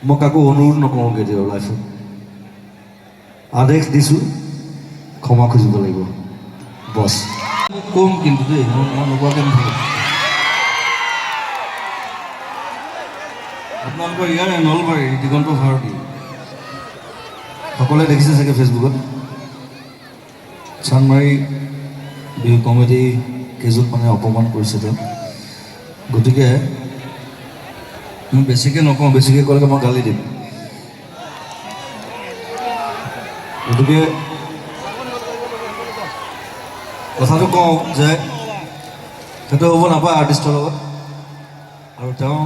মই কাকো অনুৰোধ নকৰোঁ কেতিয়াও লাইফত আদেশ দিছোঁ ক্ষমা খুজিব লাগিব বছ কম কিন্তু দেই মই নোকোৱাকৈ নাথাকিম আপোনালোকৰ ইয়াৰে নলবাৰী দিগন্ত ভাৰতী সকলোৱে দেখিছে চাগে ফেচবুকত চানমাৰী বিহু কমিটি কেইজনমানে অপমান কৰিছে তেওঁ গতিকে মই বেছিকৈ নকওঁ বেছিকৈ ক'লে মই গালি দিম গতিকে কথাটো কওঁ যে সেইটো হ'ব নাপায় আৰ্টিষ্টৰ লগত আৰু তেওঁ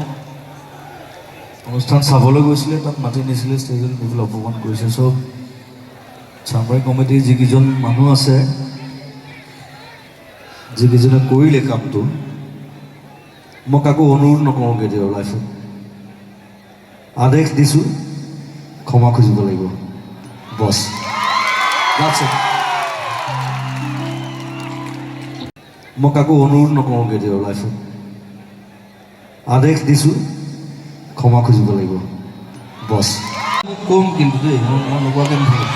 অনুষ্ঠান চাবলৈ গৈছিলে তাত মাতি নিছিলে ষ্টেজত নিবলৈ অপমান কৰিছে চব চানমাৰী কমিটিৰ যিকেইজন মানুহ আছে যিকেইজনে কৰিলে কামটো মই কাকো অনুৰোধ নকৰোঁ কেতিয়াও লাইফত আদেশ দিছোঁ ক্ষমা খুজিব লাগিব বছ মই কাকো অনুৰোধ নকৰোঁ কেতিয়াও লাইফত আদেশ দিছোঁ ক্ষমা খুজিব লাগিব বছ কম কিন্তু দেই মই নোকোৱাকৈ নাথাকিম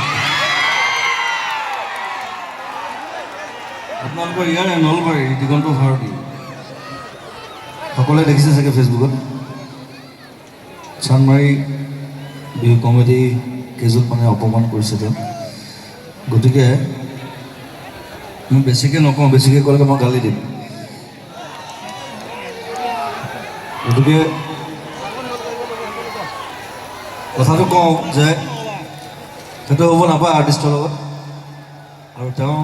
আপোনালোকৰ ইয়াৰে নলবাৰী দিগন্ত ভাৰতী সকলোৱে দেখিছে চাগে ফেচবুকত চানমাৰী বিহু কমিটি কেইজনমানে অপমান কৰিছে তেওঁ গতিকে মই বেছিকৈ নকওঁ বেছিকৈ ক'লে মই গালি দিম গতিকে কথাটো কওঁ যে সেইটো হ'ব নাপায় আৰ্টিষ্টৰ লগত আৰু তেওঁ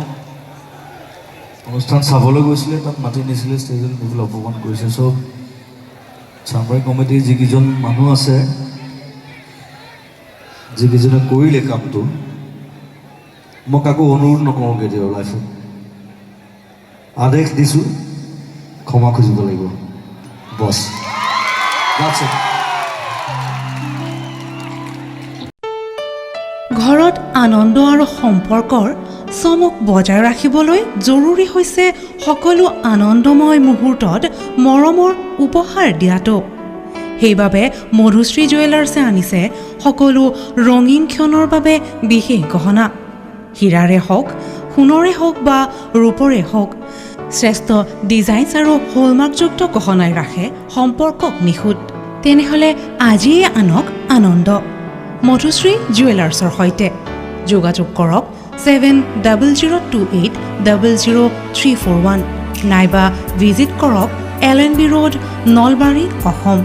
অনুষ্ঠান চাবলৈ গৈছিলে তাত মাতি নিছিলে ষ্টেজত নিবলৈ অপমান কৰিছে চব চানমাৰী কমিটিৰ যিকেইজন মানুহ আছে যিকেইজনে কৰিলে কামটো মই কাকো অনুৰোধ নকৰোঁ কেতিয়াও লাইফত আদেশ দিছোঁ ক্ষমা খুজিব লাগিব বছ ঘৰত আনন্দ আৰু সম্পৰ্কৰ চমক বজাই ৰাখিবলৈ জৰুৰী হৈছে সকলো আনন্দময় মুহূৰ্তত মৰমৰ উপহাৰ দিয়াটো সেইবাবে মধুশ্ৰী জুৱেলাৰ্ছে আনিছে সকলো ৰঙীন ক্ষণৰ বাবে বিশেষ গহনা হীৰাৰে হওক সোণৰে হওক বা ৰূপৰে হওক শ্ৰেষ্ঠ ডিজাইনছ আৰু হলমাৰ্কযুক্ত গহনাই ৰাখে সম্পৰ্কক নিখুঁত তেনেহ'লে আজিয়ে আনক আনন্দ মধুশ্ৰী জুৱেলাৰ্ছৰ সৈতে যোগাযোগ কৰক 7002800341 নাইবা ভিজিট কৰক LNB ৰোড নলবাৰী অসম